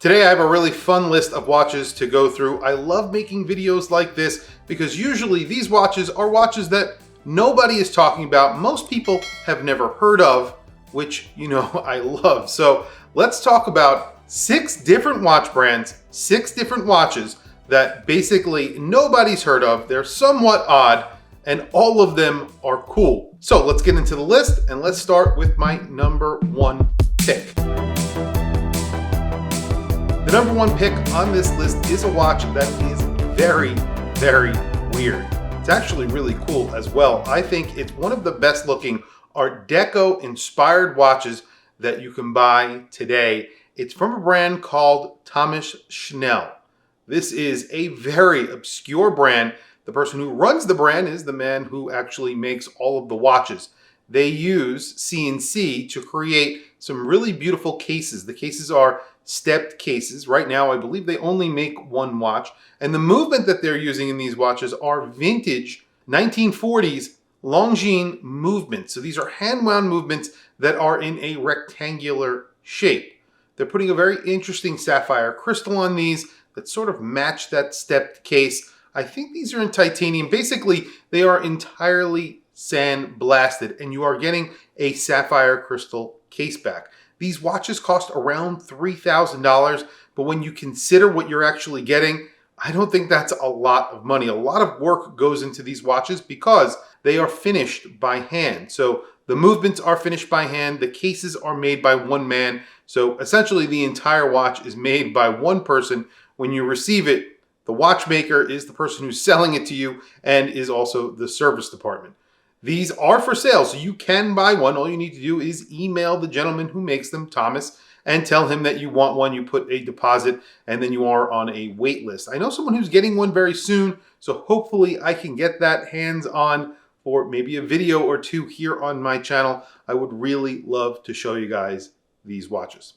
Today I have a really fun list of watches to go through. I love making videos like this because usually these watches are watches that nobody is talking about, most people have never heard of, which I love. So let's talk about 6 different watch brands, 6 different watches that basically nobody's heard of. They're somewhat odd and all of them are cool. So let's get into the list and let's start with my number 1 pick. The number 1 pick on this list is a watch that is very, very weird. It's actually really cool as well. I think it's one of the best looking Art Deco inspired watches that you can buy today. It's from a brand called Thomas Schnell. This is a very obscure brand. The person who runs the brand is the man who actually makes all of the watches. They use CNC to create some really beautiful cases. The cases are stepped cases. Right now, I believe they only make one watch. And the movement that they're using in these watches are vintage 1940s Longines movements. So these are hand-wound movements that are in a rectangular shape. They're putting a very interesting sapphire crystal on these that sort of match that stepped case. I think these are in titanium. Basically, they are entirely sandblasted and you are getting a sapphire crystal case back. These watches cost around $3,000, but when you consider what you're actually getting, I don't think that's a lot of money. A lot of work goes into these watches because they are finished by hand. So the movements are finished by hand. The cases are made by one man. So essentially the entire watch is made by one person. When you receive it, the watchmaker is the person who's selling it to you and is also the service department. These are for sale, so you can buy one. All you need to do is email the gentleman who makes them, Thomas, and tell him that you want one. You put a deposit, and then you are on a wait list. I know someone who's getting one very soon, so hopefully I can get that hands-on for maybe a video or 2 here on my channel. I would really love to show you guys these watches.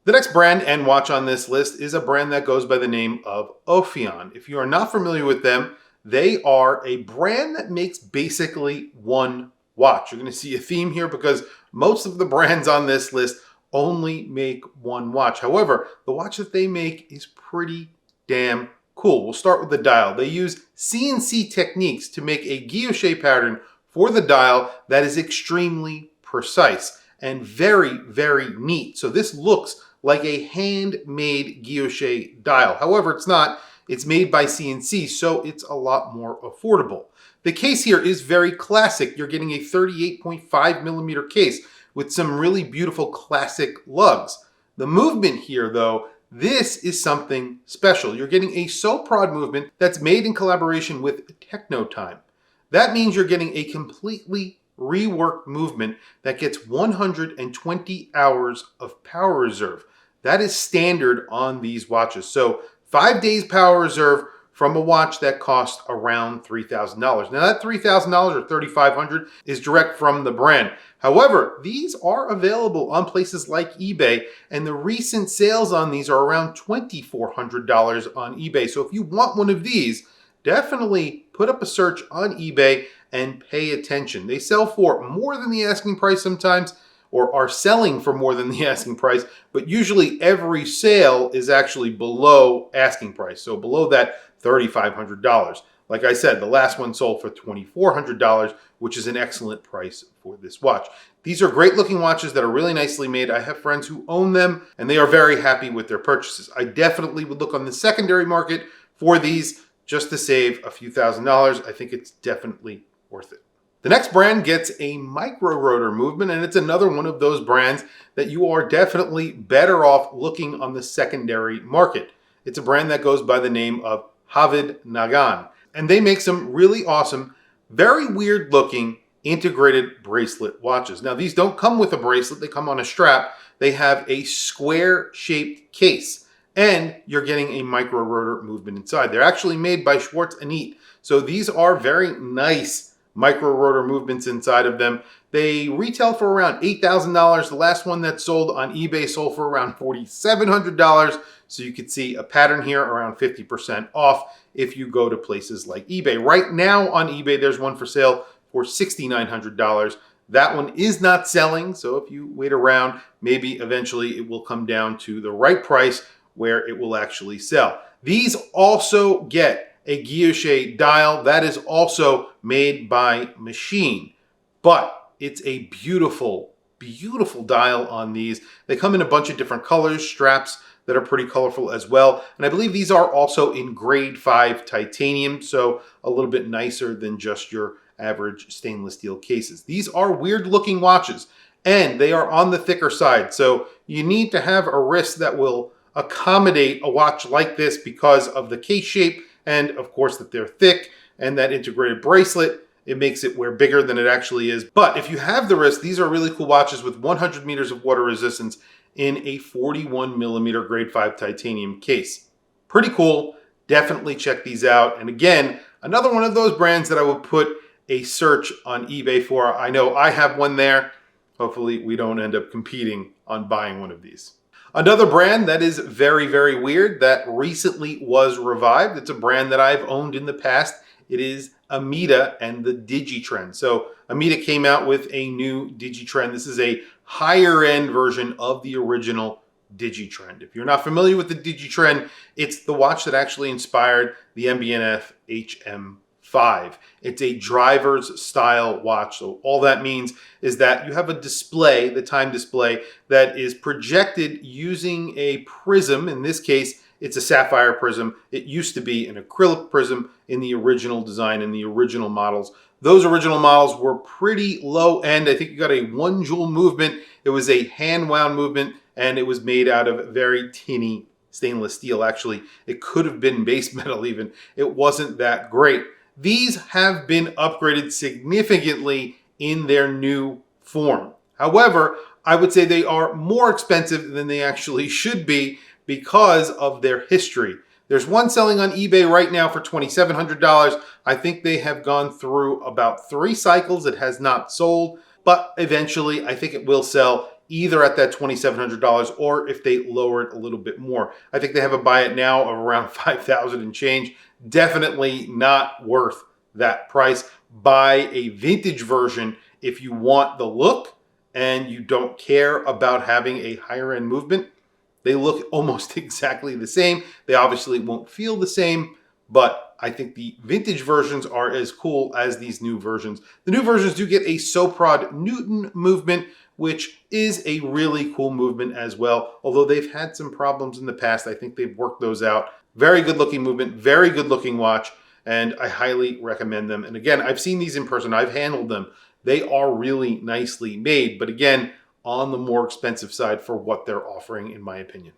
The next brand and watch on this list is a brand that goes by the name of Ophion. If you are not familiar with them, they are a brand that makes basically one watch. You're going to see a theme here because most of the brands on this list only make one watch. However, the watch that they make is pretty damn cool. We'll start with the dial. They use CNC techniques to make a guilloche pattern for the dial that is extremely precise and very, very neat. So this looks like a handmade guilloche dial. However, it's not. It's made by CNC, so it's a lot more affordable. The case here is very classic. You're getting a 38.5 millimeter case with some really beautiful classic lugs. The movement here, though, this is something special. You're getting a Soprod movement that's made in collaboration with Technotime. That means you're getting a completely reworked movement that gets 120 hours of power reserve. That is standard on these watches. So 5 days power reserve from a watch that costs around $3,000. Now that $3,000 or $3,500 is direct from the brand. However, these are available on places like eBay, and the recent sales on these are around $2,400 on eBay. So if you want one of these, definitely put up a search on eBay and pay attention. They sell for more than the asking price sometimes, or are selling for more than the asking price, but usually every sale is actually below asking price, so below that $3,500. Like I said, the last one sold for $2,400, which is an excellent price for this watch. These are great looking watches that are really nicely made. I have friends who own them, and they are very happy with their purchases. I definitely would look on the secondary market for these just to save a few $1,000s. I think it's definitely worth it. The next brand gets a micro-rotor movement, and it's another one of those brands that you are definitely better off looking on the secondary market. It's a brand that goes by the name of Havid Nagan, and they make some really awesome, very weird looking integrated bracelet watches. Now these don't come with a bracelet, they come on a strap. They have a square shaped case, and you're getting a micro-rotor movement inside. They're actually made by Schwartz & Neat, so these are very nice micro-rotor movements inside of them. They retail for around $8,000. The last one that sold on eBay sold for around $4,700. So you could see a pattern here around 50% off if you go to places like eBay. Right now on eBay, there's one for sale for $6,900. That one is not selling, so if you wait around, maybe eventually it will come down to the right price where it will actually sell. These also get a guilloche dial that is also made by machine, but it's a beautiful, beautiful dial on these. They come in a bunch of different colors, straps that are pretty colorful as well. And I believe these are also in grade 5 titanium, so a little bit nicer than just your average stainless steel cases. These are weird looking watches and they are on the thicker side. So you need to have a wrist that will accommodate a watch like this because of the case shape and of course that they're thick, and that integrated bracelet, it makes it wear bigger than it actually is. But if you have the wrist, these are really cool watches with 100 meters of water resistance in a 41 millimeter grade 5 titanium case. Pretty cool. Definitely check these out. And again, another one of those brands that I would put a search on eBay for. I know I have one there. Hopefully we don't end up competing on buying one of these. Another brand that is very, very weird that recently was revived. It's a brand that I've owned in the past. It is Amita and the Digitrend. So Amita came out with a new Digitrend. This is a higher end version of the original Digitrend. If you're not familiar with the Digitrend, it's the watch that actually inspired the MB&F HM5. It's a driver's style watch. So all that means is that you have a display, the time display, that is projected using a prism. In this case, it's a sapphire prism. It used to be an acrylic prism in the original design, in the original models. Those original models were pretty low end. I think you got a 1 joule movement. It was a hand wound movement and it was made out of very tinny stainless steel. Actually, it could have been base metal even. It wasn't that great. These have been upgraded significantly in their new form. However, I would say they are more expensive than they actually should be because of their history. There's one selling on eBay right now for $2,700. I think they have gone through about 3 cycles. It has not sold, but eventually I think it will sell either at that $2,700 or if they lower it a little bit more. I think they have a buy it now of around $5,000 and change. Definitely not worth that price. Buy a vintage version if you want the look and you don't care about having a higher end movement. They look almost exactly the same. They obviously won't feel the same, but I think the vintage versions are as cool as these new versions. The new versions do get a Soprod Newton movement, which is a really cool movement as well. Although they've had some problems in the past, I think they've worked those out. Very good looking movement, very good looking watch, and I highly recommend them. And again, I've seen these in person. I've handled them. They are really nicely made, but again, on the more expensive side for what they're offering, in my opinion.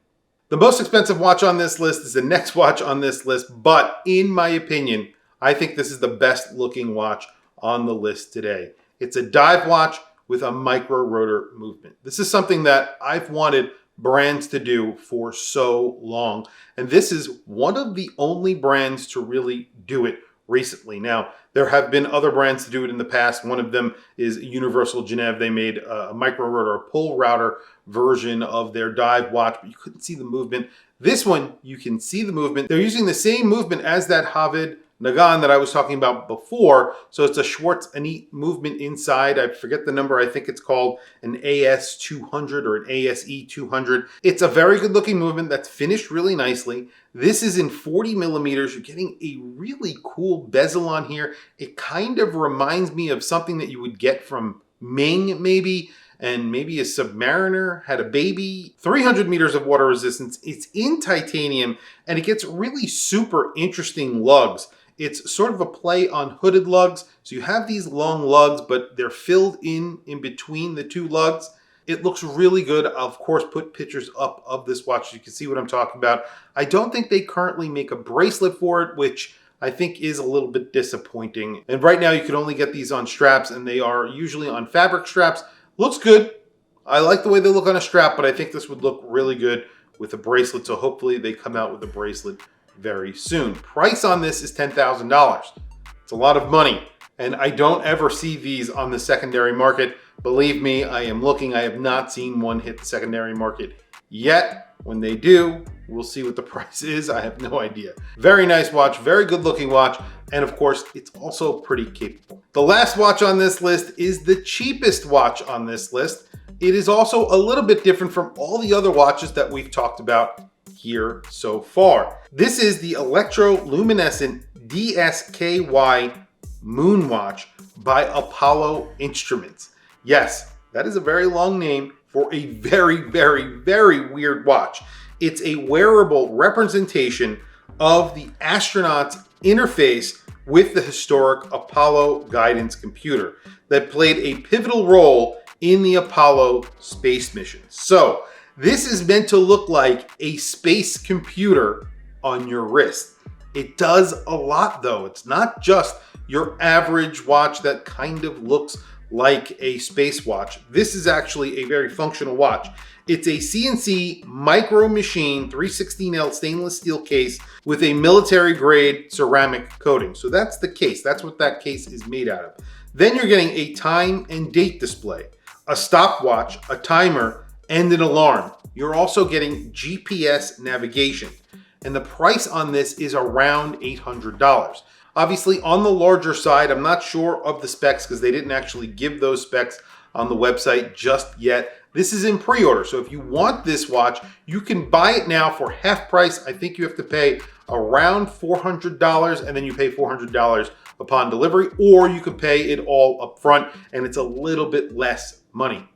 The most expensive watch on this list is the next watch on this list, but in my opinion, I think this is the best looking watch on the list today. It's a dive watch with a micro-rotor movement. This is something that I've wanted brands to do for so long, and this is one of the only brands to really do it recently. Now, there have been other brands to do it in the past. One of them is Universal Genève. They made a micro-rotor, a pull router version of their dive watch, but you couldn't see the movement. This one, you can see the movement. They're using the same movement as that Havid Nagant that I was talking about before. So it's a Schwartz Anit movement inside. I forget the number. I think it's called an AS200 or an ASE200. It's a very good looking movement that's finished really nicely. This is in 40 millimeters. You're getting a really cool bezel on here. It kind of reminds me of something that you would get from Ming maybe, and maybe a Submariner had a baby. 300 meters of water resistance. It's in titanium and it gets really super interesting lugs. It's sort of a play on hooded lugs. So you have these long lugs, but they're filled in between the 2 lugs. It looks really good. I'll of course put pictures up of this watch so you can see what I'm talking about. I don't think they currently make a bracelet for it, which I think is a little bit disappointing. And right now you can only get these on straps and they are usually on fabric straps. Looks good. I like the way they look on a strap, but I think this would look really good with a bracelet. So hopefully they come out with a bracelet very soon. Price on this is $10,000. It's a lot of money. And I don't ever see these on the secondary market. Believe me, I am looking. I have not seen one hit the secondary market yet. When they do, We'll see what the price is. I have no idea. Very nice watch, very good looking watch. And of course, it's also pretty capable. The last watch on this list is the cheapest watch on this list. It is also a little bit different from all the other watches that we've talked about here so far. This is the electroluminescent DSKY Moon Watch by Apollo Instruments. Yes, that is a very long name for a very, very, very weird watch. It's a wearable representation of the astronaut's interface with the historic Apollo guidance computer that played a pivotal role in the Apollo space mission. So this is meant to look like a space computer on your wrist. It does a lot though. It's not just your average watch that kind of looks like a space watch. This is actually a very functional watch. It's a CNC micro machine 316L stainless steel case with a military grade ceramic coating. So that's the case. That's what that case is made out of. Then you're getting a time and date display, a stopwatch, a timer, and an alarm. You're also getting GPS navigation. And the price on this is around $800. Obviously on the larger side, I'm not sure of the specs because they didn't actually give those specs on the website just yet. This is in pre-order, so if you want this watch, you can buy it now for half price. I think you have to pay around $400 and then you pay $400 upon delivery, or you can pay it all up front and it's a little bit less money.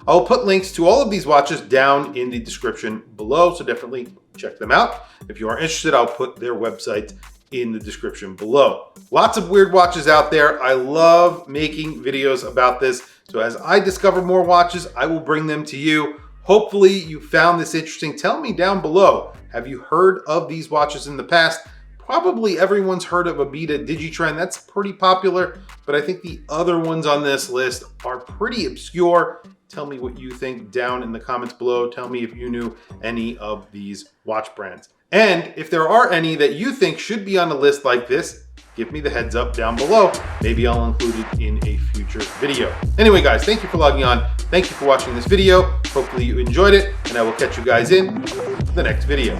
I'll put links to all of these watches down in the description below, so definitely check them out. If you are interested, I'll put their website in the description below. Lots of weird watches out there. I love making videos about this. So as I discover more watches, I will bring them to you. Hopefully you found this interesting. Tell me down below, have you heard of these watches in the past? Probably everyone's heard of Abita Digitrend. That's pretty popular, but I think the other ones on this list are pretty obscure. Tell me what you think down in the comments below. Tell me if you knew any of these watch brands. And if there are any that you think should be on a list like this, give me the heads up down below. Maybe I'll include it in a future video. Anyway, guys, thank you for logging on. Thank you for watching this video. Hopefully you enjoyed it, and I will catch you guys in the next video.